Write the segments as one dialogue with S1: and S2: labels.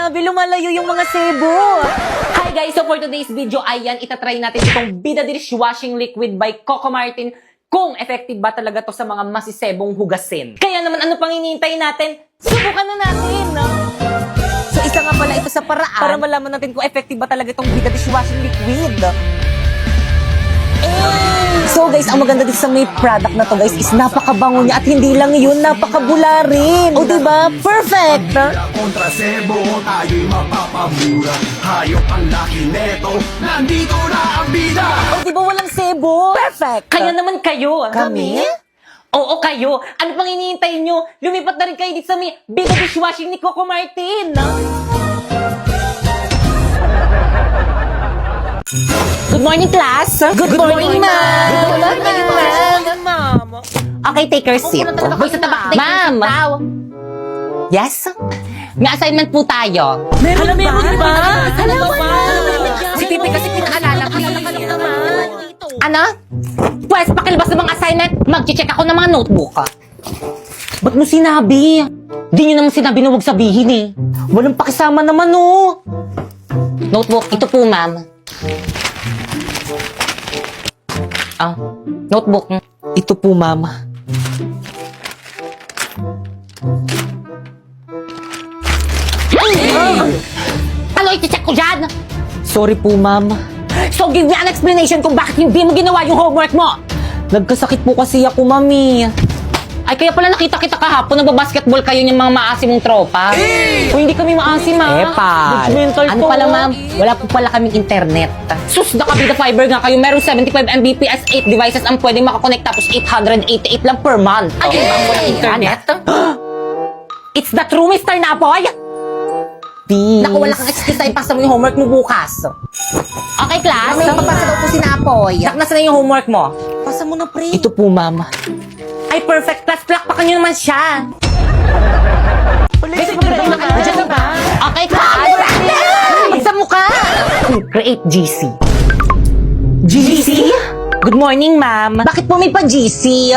S1: Grabe, lumalayo yung mga sebo.
S2: Hi guys! So for today's video, ayan, itatry natin itong Bida Dishwashing Liquid by Coco Martin kung effective ba talaga to sa mga masisebong hugasin. Kaya naman, ano pang hinihintay natin? Subukan na natin, no?
S1: So isa nga pala ito sa paraan para malaman natin kung effective ba talaga itong Bida Dishwashing Liquid. So guys, ang maganda dito sa may product na to guys is napakabango niya at hindi lang yun, napakabula rin. O diba? Perfect!
S3: Kontra sebo, tayo'y mapapamura. Hayop ang laki neto, nandito na ang bida.
S1: O diba walang sebo? Perfect!
S2: Kaya naman kayo.
S1: Kami?
S2: Oo, kayo. Ano pang hinihintay nyo? Lumipat na rin kayo dito sa may Bida Dishwashing ni Coco Martin. Good morning, class.
S1: Good morning, ma'am.
S2: Good morning, ma'am. Okay, take your seat. Boy sa tabak. Ma'am. Yes? May assignment po tayo.
S1: Meron ba?
S2: Alam mo ba?
S1: Si Pipi kasi pinaalala ko.
S2: Ano? Pwes, pakilabas ng mga assignment. Mag-check ako ng mga notebook. Ba't mo sinabi? Di nyo naman sinabi na huwag sabihin eh.
S1: Walang pakisama naman, oh.
S2: Notebook, ito po, ma'am. Ah, notebook.
S1: Ito po, ma'am.
S2: Ano iti-check ko dyan?
S1: Sorry po, ma'am.
S2: So give me an explanation kung bakit hindi mo ginawa yung homework mo.
S1: Nagkasakit po kasi ako, mami.
S2: Ay, kaya pala nakita kita kahapon, nagbabasketball kayo yung mga maasim mong tropa. O hindi kami maasim, ha?
S1: Epal.
S2: Judgmental
S1: Ano
S2: to.
S1: pala, ma'am?
S2: Wala po pala kaming internet. Sus, nakabida fiber nga kayo. Meron 75 Mbps, 8 devices ang pwedeng makakonect tapos 888 lang per month. Ay, ang walang internet? It's the true, Mr. Napoy!
S1: Please.
S2: Naku, wala kang excuse na ipasa mo yung homework mo bukas. Okay, class?
S4: May papasa daw po si Napoy.
S2: Sak, nasa na yung homework mo?
S4: Pasa mo na, pre.
S1: Ito po, ma'am.
S2: Ay, perfect class. Plakpakan nyo naman siya. Nandiyan ka ba? Okay, class. Sa mukha. Create GC. GC? Good morning, ma'am. Bakit po may pa-GC?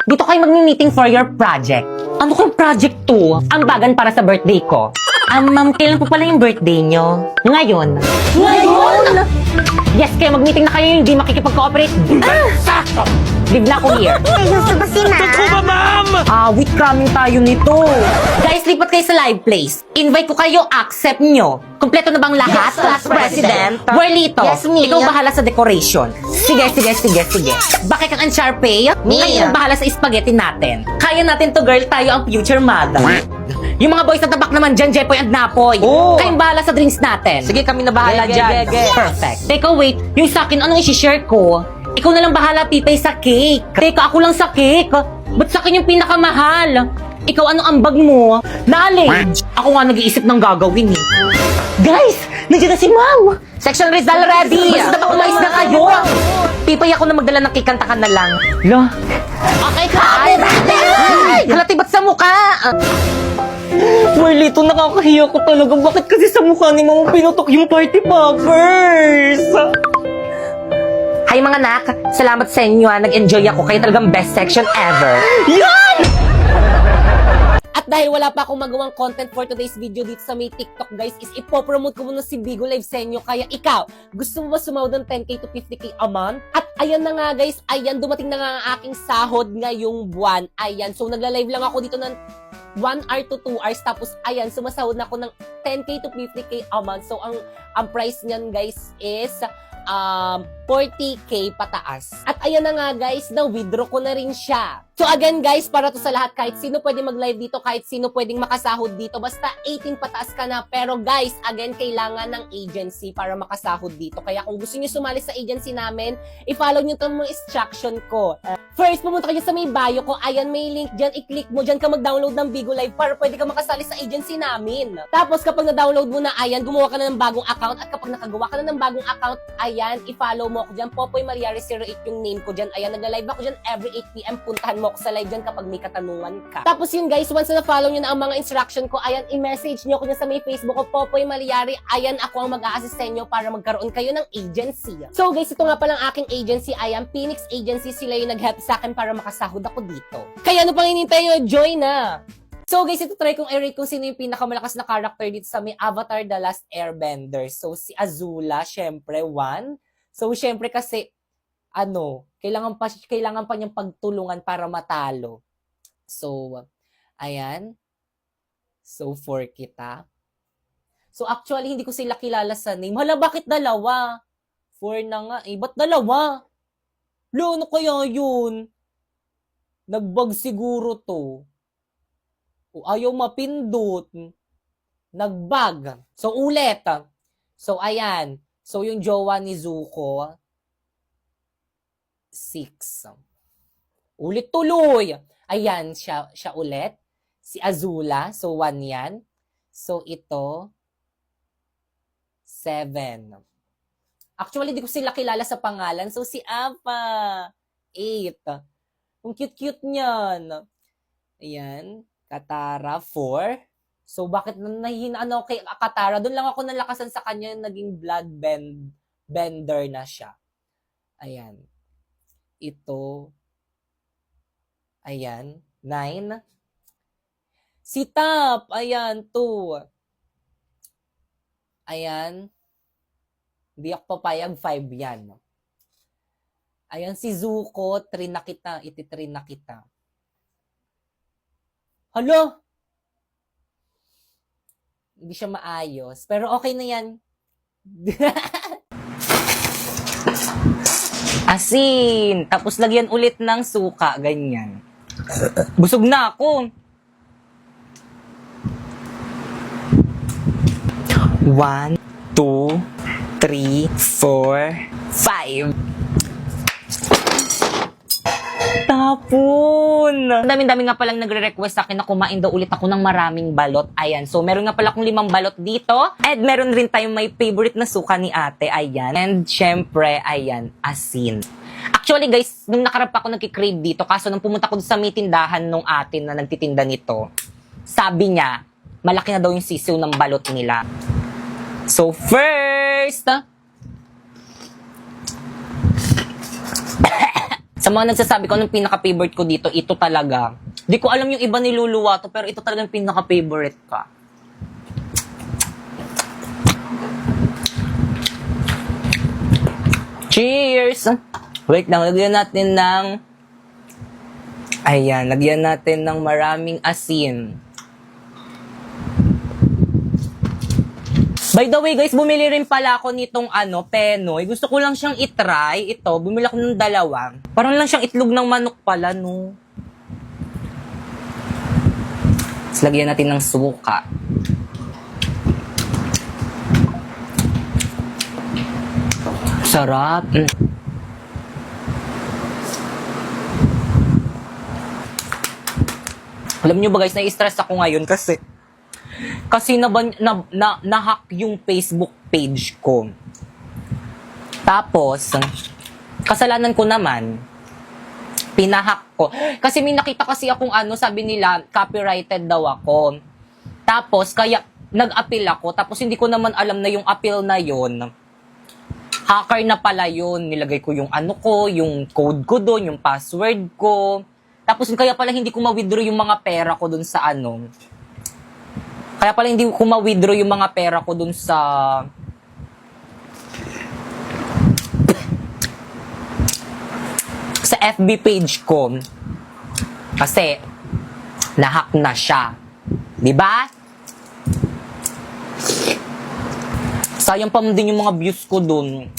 S2: Dito kayo mag-meeting for your project. Ano kayong project to? Ambagan para sa birthday ko. Ma'am, kailan po pala yung birthday nyo? Ngayon. Ngayon? Yes, kaya mag-meeting na kayo hindi makikipag-cooperate. Sakto! Live na ako here.
S4: Gusto ba si Na?
S1: Wait, coming tayo nito.
S2: Guys, lipat kayo sa live place. Invite ko kayo, accept nyo. Kompleto na bang lahat?
S4: Yes, class president.
S2: Whirlito,
S4: Yes, me.
S2: ikaw bahala sa decoration. Sige. Bakit kang Uncharpay?
S4: Me.
S2: Ngayon bahala sa spaghetti natin. Kaya natin to, girl. Tayo ang future mother. Yung mga boys sa tabak naman dyan, Jepoy and Napoy.
S1: Oo.
S2: Kayong bahala sa drinks natin.
S1: Sige, kami na bahala dyan.
S2: Perfect. Teka, wait. Yung sa akin, anong isi-share ko? Ikaw na lang bahala, Pipay, sa cake. Teka, ako lang sa cake. Ba't sa akin yung pinakamahal? Ikaw, anong ambag mo? Knowledge. Ako nga nag-iisip ng gagawin eh. Guys, nandiyan na si Ma'am. Section Rizal ready. Basta ba umayos na kayo? Pipay, ako na magdala ng cake, kantakan na lang. La. Okay, Happy birthday! Halati, ba't sa mukha?
S1: Whirlito, nakakahiya ko talaga. Bakit kasi sa mukha ni mama pinutok yung party poppers?
S2: Hi mga anak, salamat sa inyo ha. Nag-enjoy ako. Kayo talagang best section ever.
S1: Yan!
S5: At dahil wala pa akong magawang content for today's video dito sa may TikTok guys, is ipopromote ko muna si Bigo Live sa inyo. Kaya ikaw, gusto mo ba sumahod ng 10k to 50k a month? At ayan na nga guys, ayan, dumating na nga ang aking sahod ngayong buwan. Ayan, so nagla-live lang ako dito ng 1 hour to 2 hours. Tapos ayan, sumasahod na ako ng 10k to 50k a month. So ang price niyan guys is 40k pataas. At ayan na nga guys, na-withdraw ko na rin siya. So again guys, para to sa lahat, kahit sino pwede mag-live dito, kahit sino pwedeng makasahod dito, basta 18 pataas ka na. Pero guys, again, kailangan ng agency para makasahod dito. Kaya kung gusto niyo sumali sa agency namin, i-follow niyo itong mga instruction ko. First, pumunta kayo sa may bio ko. Ayan, may link dyan. I-click mo dyan ka mag-download ng Bigo Live para pwede ka makasali sa agency namin. Tapos kapag na-download mo na, ayan, gumawa ka na ng bagong account. At kapag nakagawa ka na ng bagong account, ayan, i-follow mo ako dyan. Popoy Mariari 08 yung name ko dyan. Ayan, nagla-live ako dyan every 8 p.m. Puntahan mo ako sa live dyan kapag may katanungan ka. Tapos yun guys, once na follow nyo na ang mga instruction ko, ayan, i-message nyo ko dyan sa may Facebook ko, Popoy Mariari. Ayan, ako ang mag-a-assist sa inyo para magkaroon kayo ng agency. So guys, ito nga palang aking agency. Ayan, Phoenix Agency. Sila yung nag-help sa akin para makasahod ako dito. Kaya ano pang hinintay nyo? Join na! So guys, ito try kong i-rate kung sino yung pinakamalakas na character dito sa may Avatar The Last Airbender. So si Azula, syempre, 1. So syempre kasi, kailangan pa niyang pagtulungan para matalo. So, ayan. So, 4 kita. So actually, hindi ko sila kilala sa name. Hala, bakit dalawa? 4 na nga eh. Ba't dalawa? Lo, ano kaya yun? Nagbag siguro to. O ayaw mapindot. Nagbag. So, ulit. So, ayan. So, yung jowa ni Zuko, 6. Ulit tuloy. Ayan, siya ulit. Si Azula. So, 1 yan. So, ito, 7. Actually, di ko sila kilala sa pangalan. So, si Apa, 8. Ang cute-cute niyan. Ayan. Katara, 4. So, bakit nahihinaan ako kay Katara? Doon lang ako nalakasan sa kanya, naging bender na siya. Ayan. Ito. Ayan. 9. Si Tap. Ayan, 2. Ayan. Hindi ako papayag, 5 yan. Ayan, si Zuko, 3 na kita. 3 na kita. Hala! Hindi siya maayos. Pero okay na yan. Asin. Tapos lagyan ulit ng suka. Ganyan. Busog na ako. 1, 2, 3, 4, 5. Tapon! Ang dami-dami nga palang nagre-request sa akin na kumain daw ulit ako ng maraming balot. Ayan. So, meron nga pala akong 5 balot dito. And meron rin tayong may favorite na suka ni ate. Ayan. And syempre, ayan, asin. Actually guys, nung nakarap ako nagkikrave dito, kaso nung pumunta ko sa may tindahan nung atin na nagtitinda nito, sabi niya, malaki na daw yung sisiw ng balot nila. So, first, sa mga nagsasabi ko, anong pinaka-favorite ko dito, ito talaga. Di ko alam yung iba niluluwa to, pero ito talaga yung pinaka-favorite ka. Cheers! Wait lang, lagyan natin ng... Ayan, lagyan natin ng maraming asin. By the way guys, bumili rin pala ako nitong Penoy. Gusto ko lang siyang itry. Ito, bumili ako ng 2. Parang lang siyang itlog ng manok pala, no? Tapos lagyan natin ng suka. Sarap. Alam nyo ba guys, nai-stress ako ngayon kasi na-hack yung Facebook page ko. Tapos, kasalanan ko naman, pinahack ko. Kasi may nakita kasi akong sabi nila, copyrighted daw ako. Tapos, kaya nag-appeal ako. Tapos, hindi ko naman alam na yung appeal na yon, hacker na pala yun. Nilagay ko yung yung code ko doon, yung password ko. Tapos, kaya pala hindi ko ma-withdraw yung mga pera ko doon sa Kaya pala hindi ko ma-withdraw yung mga pera ko dun sa FB page ko. Kasi na-hack na siya. 'Di ba? Sayang pa din yung mga views ko dun.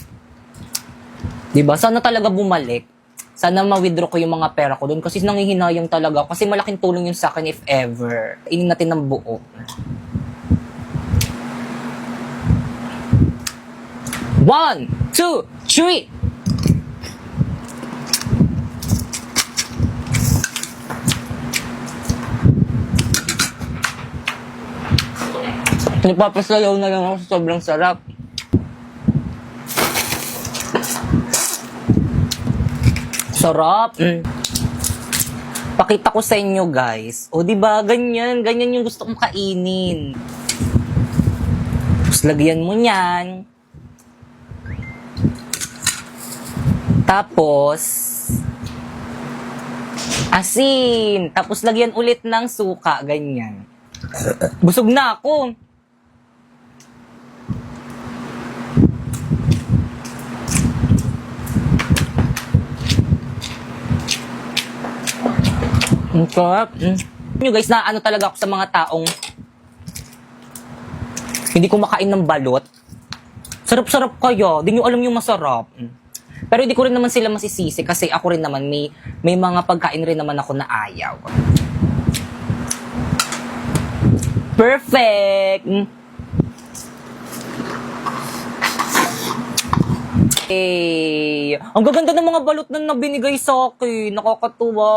S5: 'Di ba? Sana talaga bumalik. Sana ma-withdraw ko yung mga pera ko doon kasi nangihinayang talaga. Kasi malaking tulong yun sa akin if ever. Inin natin ng buo. 1, 2, 3. Nagpapasayaw na lang ako sa sobrang sarap. Sarap. Pakita ko sa inyo, guys. O, diba? Ganyan yung gusto kong kainin. Tapos, lagyan mo niyan. Tapos,
S2: Asin. Tapos lagyan ulit ng suka. Ganyan. Busog na ako. Ang sarap. Nyo guys, na ano talaga ako sa mga taong hindi kumakain ng balot. Sarap-sarap kaya. Di nyo alam yung masarap. Pero hindi ko rin naman sila masisisi kasi ako rin naman may mga pagkain rin naman ako na ayaw. Perfect! Hey, ang gaganda ng mga balot na nabinigay sa akin. Nakakatuwa.